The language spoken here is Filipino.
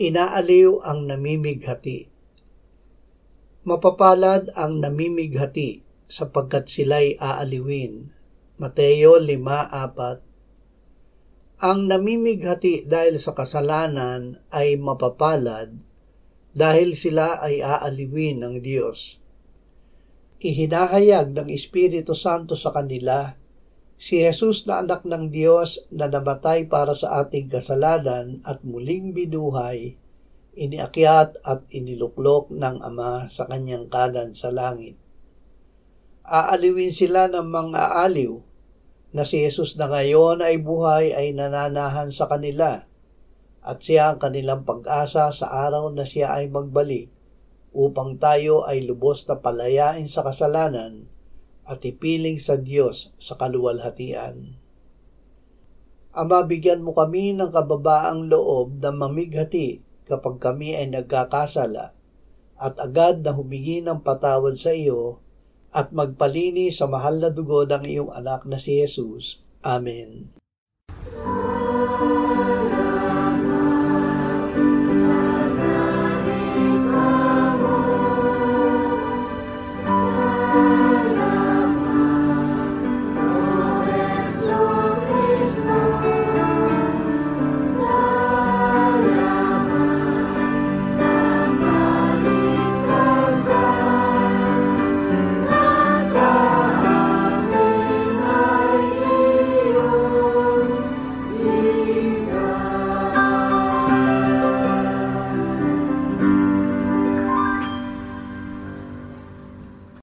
Inaaliw ang namimighati. Mapapalad ang namimighati sapagkat sila'y aaliwin. Mateo 5:4. Ang namimighati dahil sa kasalanan ay mapapalad dahil sila ay aaliwin ng Diyos. Ihinahayag ng Espiritu Santo sa kanila si Jesus na anak ng Diyos na namatay para sa ating kasalanan at muling binuhay, iniakyat at iniluklok ng Ama sa kanyang kanan sa langit. Aaliwin sila ng mga aaliw na si Jesus na ngayon ay buhay ay nananahan sa kanila at siya ang kanilang pag-asa sa araw na siya ay magbalik upang tayo ay lubos na palayain sa kasalanan at ipiling sa Diyos sa kaluwalhatian. Ama, bigyan mo kami ng kababaang loob na mamighati kapag kami ay nagkakasala at agad na humingi ng patawad sa iyo at magpalinis sa mahal na dugo ng iyong anak na si Jesus. Amen.